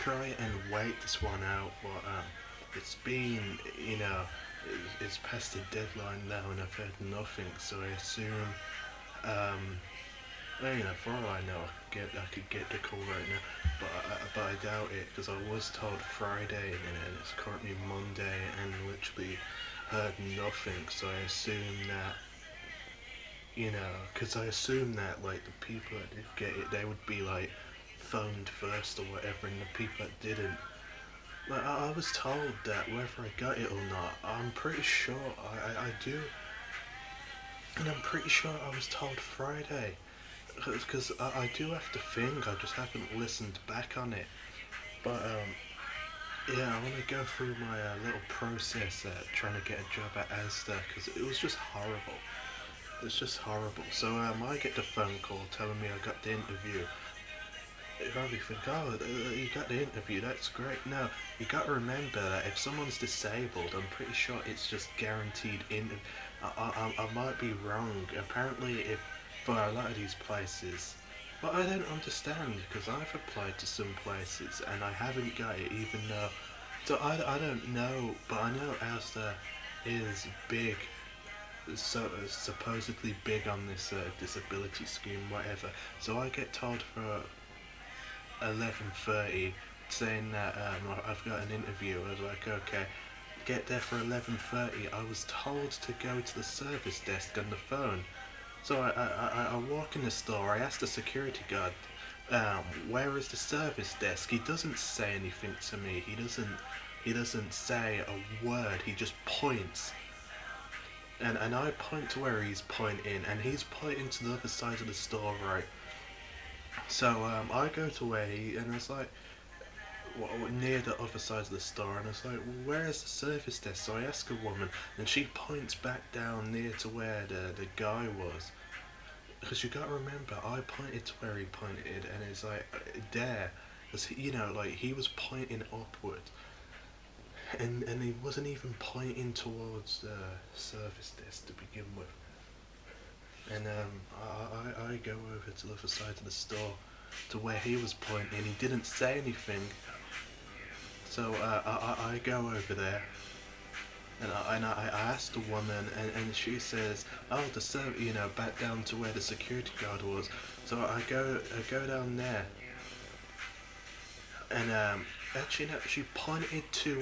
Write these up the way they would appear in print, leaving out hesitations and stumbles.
try and wait this one out, but it's been, you know, it's past the deadline now, and I've heard nothing. So I assume, um, well, you know, for all I know, I could get the call right now, but I doubt it because I was told Friday, and it's currently Monday, and literally heard nothing. So I assume that, you know, because I assume that like the people that did get it, they would be like phoned first or whatever, and the people that didn't. Like, I was told that whether I got it or not, I'm pretty sure I do, and I'm pretty sure I was told Friday, because I do have to think, I just haven't listened back on it. But yeah, I want to go through my little process trying to get a job at ASDA, because it was just horrible. It's just horrible. So I get the phone call telling me I got the interview. You probably think, oh, you got the interview, that's great. No, you got to remember that if someone's disabled, I'm pretty sure it's just guaranteed in. I might be wrong. Apparently, if for a lot of these places, but I don't understand because I've applied to some places and I haven't got it, even though. So I don't know, but I know Asda is big, so supposedly big on this disability scheme, whatever. So I get told for 11:30 saying that I've got an interview. I was like, okay, get there for 11:30. I was told to go to the service desk on the phone. So I walk in the store. I ask the security guard, where is the service desk? He doesn't say anything to me. He doesn't say a word. He just points. And I point to where he's pointing, and he's pointing to the other side of the store, right? So I go to where he, and it's like, near the other side of the store, and I was like, well, where is the service desk? So I ask a woman, and she points back down near to where the guy was. Because you gotta remember, I pointed to where he pointed, and it's like, there. Because, you know, like, he was pointing upward, and he wasn't even pointing towards the service desk to begin with. And I go over to the other side of the store to where he was pointing. He didn't say anything, so I go over there, and I asked the woman, and she says, "Oh, you know, back down to where the security guard was." So I go down there, and actually, no, she pointed to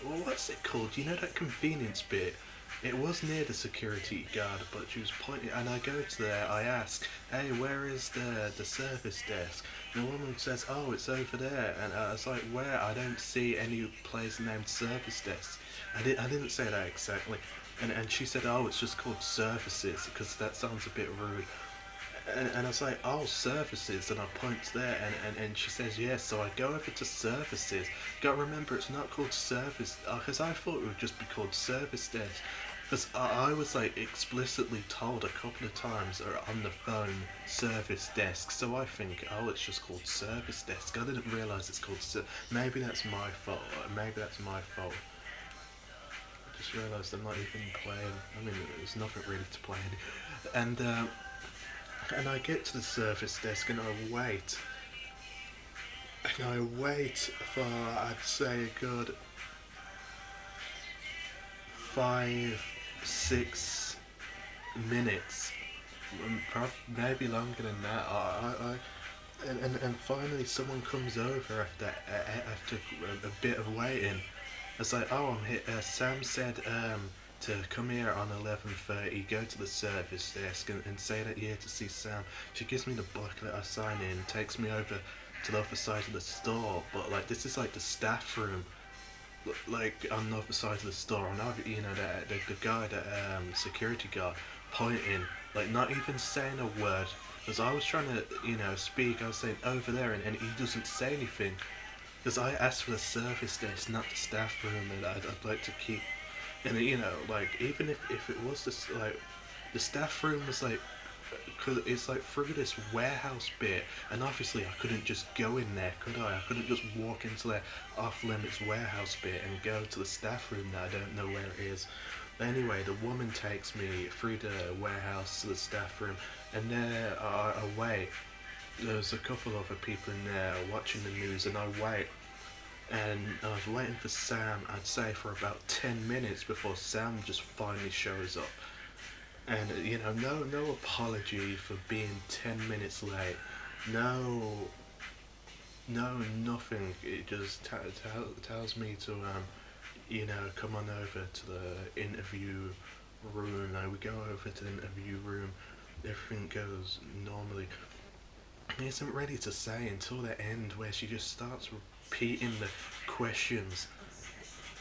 well, what's it called? You know that convenience bit? It was near the security guard, but she was pointing, and I go to there. I ask, "Hey, where is the service desk?" And the woman says, "Oh, it's over there." And I was like, "Where? I don't see any place named service desk." I didn't say that exactly. And she said, "Oh, it's just called services because that sounds a bit rude." And I was like, "Oh, services," and I point there, and she says yes. So I go over to services. Gotta remember, it's not called service, because I thought it would just be called service desk. Because I was like explicitly told a couple of times on the phone service desk. So I think, oh, it's just called service desk. I didn't realize it's called. Maybe that's my fault. Maybe that's my fault. I just realized I'm not even playing. I mean, there's nothing really to play. And I get to the service desk and I wait for, I'd say, a good 5, 6 minutes, maybe longer than that. And finally someone comes over after a bit of waiting. It's like, oh, I'm here. Sam said to come here on 11:30, go to the service desk and say that you're here to see Sam. She gives me the booklet, I sign in, takes me over to the other side of the store. But like, this is like the staff room, like on the other side of the store. And I've, you know, the guy, the security guard, pointing, like not even saying a word. As I was trying to, you know, speak, I was saying over there, and he doesn't say anything. Because I asked for the service desk, not the staff room, and I'd like to keep. And you know, like even if it was this, like the staff room was like, cause it's like through this warehouse bit, and obviously I couldn't just go in there, could I? I couldn't just walk into the off limits warehouse bit and go to the staff room that I don't know where it is. But anyway, the woman takes me through the warehouse to the staff room, and there I wait. there was a couple other people in there watching the news, and I was waiting for Sam. I'd say for about 10 minutes before Sam just finally shows up. And no apology for being 10 minutes late. No, no, nothing. It just tells me to come on over to the interview room. Now we go over to the interview room. Everything goes normally. He isn't ready to say until the end, where she just starts repeating the questions.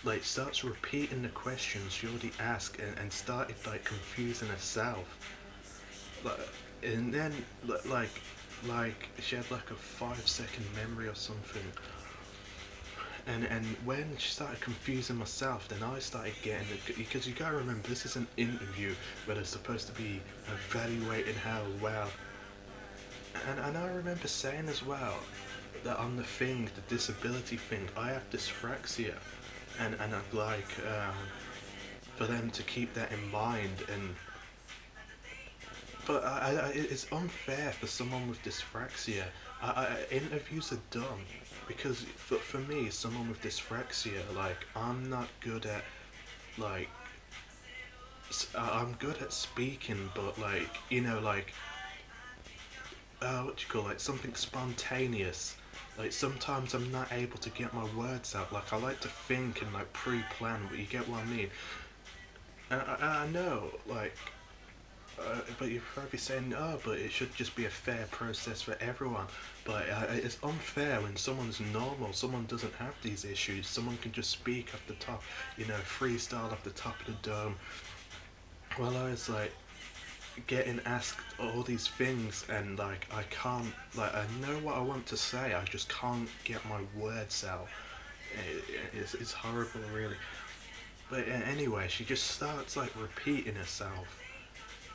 Like, starts repeating the questions she already asked, and started like confusing herself. Like, and then like she had like a 5 second memory or something. And when she started confusing myself, then I started getting it, because you gotta remember, this is an interview where they're supposed to be evaluating how well. And I remember saying as well that on the thing, the disability thing, I have dyspraxia, and I'd like for them to keep that in mind. But it's unfair for someone with dyspraxia. Interviews are dumb because for me, someone with dyspraxia, like, I'm not good at, like, I'm good at speaking, but like, like, what do you call, like, something spontaneous. Like, sometimes I'm not able to get my words out. Like, I like to think and like pre-plan, but you get what I mean. And I know, like, but you're probably saying, oh, but it should just be a fair process for everyone. But it's unfair when someone's normal, someone doesn't have these issues, someone can just speak off the top, freestyle off the top of the dome. While I was like getting asked all these things, and like I can't, like, I know what I want to say, I just can't get my words out. It's horrible, really. But anyway, she just starts like repeating herself.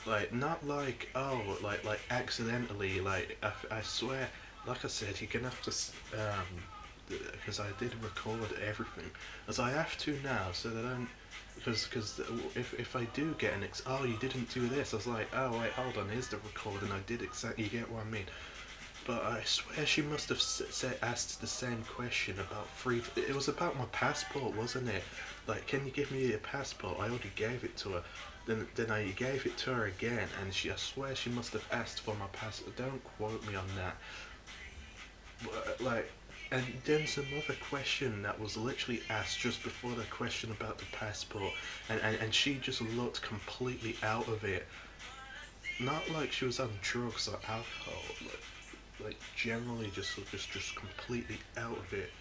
Like, not like, oh, like accidentally. Like, I swear, like I said, you're gonna have to, because I did record everything, as I have to now, so that I don't, because if I do get oh, you didn't do this, I was like, oh wait, hold on, here's the recording, I did exactly, you get what I mean. But I swear she must have asked the same question about three. It was about my passport, wasn't it? Like, can you give me your passport? I already gave it to her. Then I gave it to her again, and I swear she must have asked for my passport. Don't quote me on that. But, like, and then some other question that was literally asked just before the question about the passport, and she just looked completely out of it. Not like she was on drugs or alcohol. Like generally just completely out of it.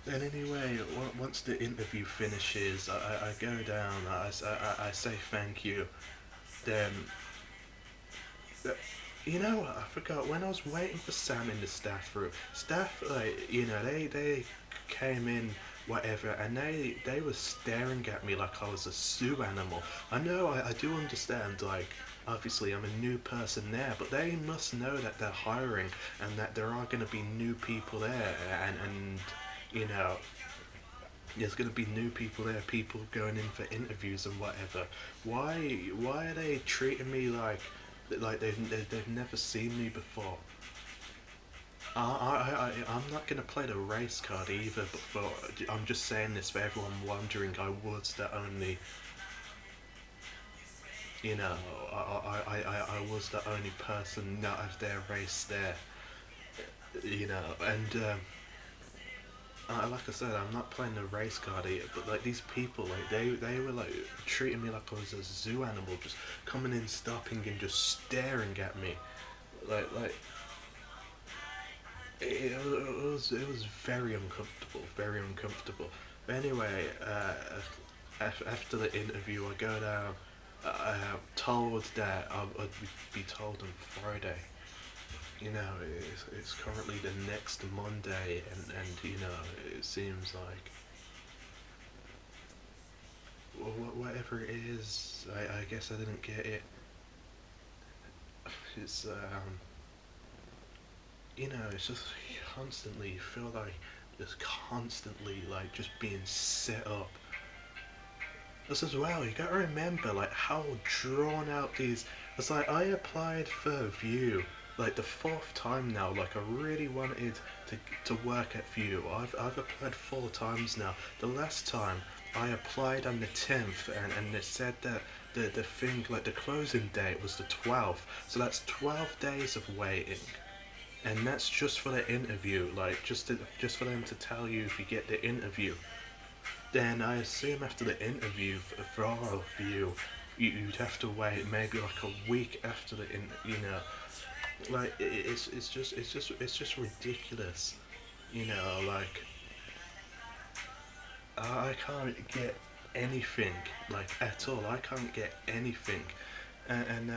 And anyway, once the interview finishes, I go down, I say thank you. Then, uh, I forgot, when I was waiting for Sam in the staff room, staff, like, they came in, whatever, and they were staring at me like I was a zoo animal. I know, I do understand, like, obviously I'm a new person there, but they must know that they're hiring, and that there are going to be new people there, and you know, there's going to be new people there, people going in for interviews and whatever. Why are they treating me like they've never seen me before? I'm not going to play the race card either, I'm just saying this for everyone wondering. I was the only, you know, I was the only person not of their race there, and like I said, I'm not playing the race card either, but like these people, like they were like treating me like I was a zoo animal, just coming in, stopping, and just staring at me, like it was very uncomfortable, very uncomfortable. But anyway, after the interview, I go down. I'm told that I'd be told on Friday. It's currently the next Monday, and it seems like, well, whatever it is, I guess I didn't get it. It's it's just constantly, you feel like just constantly like just being set up. This as well, you gotta remember like how drawn out these. It's like I applied for View, like the fourth time now. Like I really wanted to work at View. I've applied 4 times now. The last time I applied on the 10th, and it said that the thing, like the closing date was the 12th. So that's 12 days of waiting. And that's just for the interview, like just for them to tell you if you get the interview. Then I assume after the interview for all of you, you'd have to wait maybe like a week after the like it's just ridiculous, like I can't get anything like at all. I can't get anything. And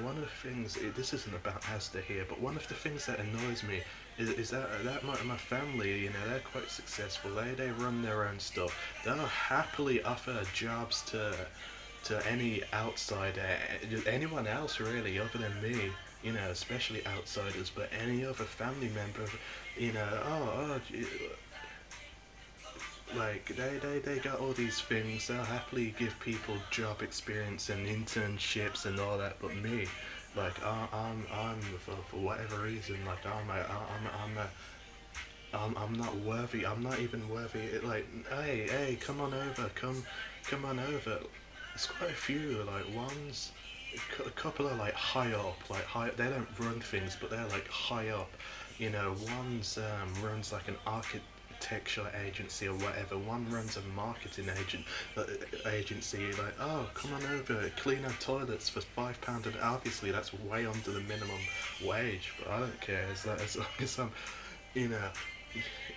one of the things, this isn't about ASDA here, but one of the things that annoys me is that my family, they're quite successful. They run their own stuff. They'll happily offer jobs to any outsider, anyone else really, other than me. Especially outsiders, but any other family member, like they got all these things. They'll happily give people job experience and internships and all that. But me, like I'm for whatever reason, like I'm not worthy. I'm not even worthy. Like, hey, come on over, come on over. There's quite a few. Like ones, a couple are like high up, like high. They don't run things, but they're like high up. One's runs like an architecture agency or whatever. One runs a marketing agency. Like, oh, come on over, clean our toilets for £5 an hour. Obviously, that's way under the minimum wage, but I don't care. As long as I'm, you know,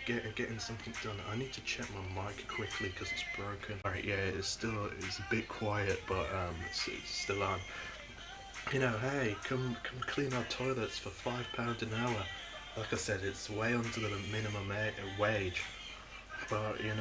getting something done. I need to check my mic quickly because it's broken. Alright, yeah, it's a bit quiet, but it's still on. Hey, come clean our toilets for £5 an hour. Like I said, it's way under the minimum wage. But you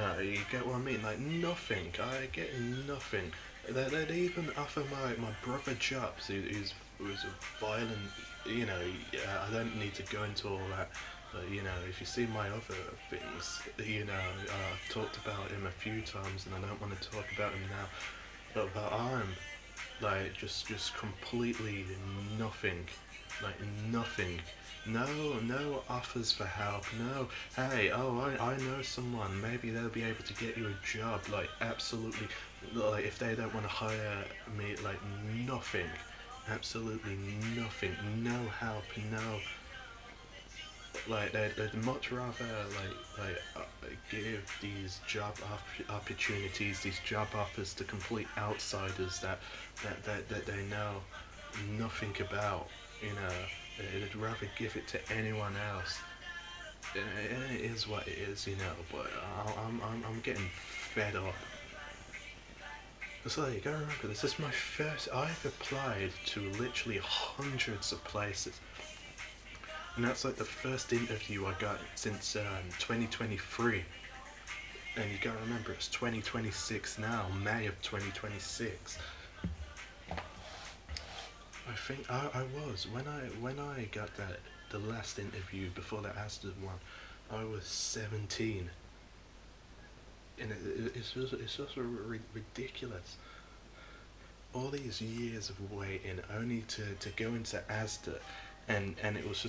get what I mean. Like nothing. I get nothing. They'd even offer my brother jobs, who's a violent. I don't need to go into all that. But if you see my other things, I've talked about him a few times, and I don't want to talk about him now. But I'm like just completely nothing, like nothing. No offers for help. No, hey, oh, I know someone. Maybe they'll be able to get you a job. Like absolutely, like if they don't want to hire me, like nothing, absolutely nothing. No help. No, like they'd much rather give these job opportunities, these job offers to complete outsiders that they know nothing about. You know, they'd rather give it to anyone else. And it is what it is, But I'm getting fed up. So you gotta remember, this is my first. I've applied to literally hundreds of places. And that's like the first interview I got since 2023. And you gotta remember, it's 2026 now, May of 2026. I think I was when I got the last interview before the ASDA one. I was 17, and it's just ridiculous. All these years of waiting only to go into ASDA, and it was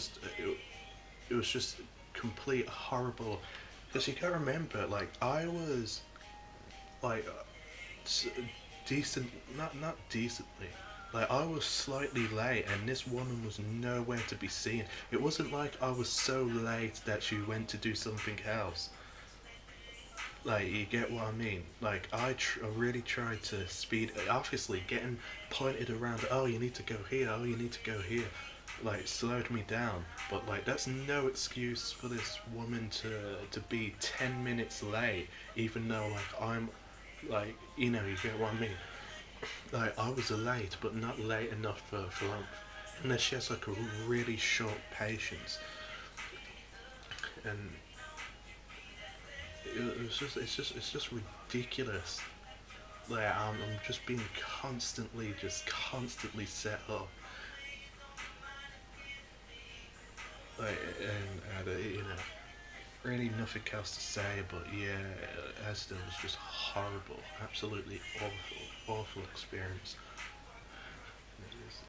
just complete horrible. Because you gotta remember, like I was like decent, not decently. Like I was slightly late, and this woman was nowhere to be seen. It wasn't like I was so late that she went to do something else. Like you get what I mean? Like I really tried to speed. Obviously, getting pointed around. Oh, you need to go here. Oh, you need to go here. Like slowed me down. But like that's no excuse for this woman to be 10 minutes late, even though like I'm like you get what I mean. Like I was late, but not late enough for and then she has like a really short patience, and it's just ridiculous. Like I'm just being constantly set up. Like and really nothing else to say. But yeah, Aston was just horrible, absolutely awful experience.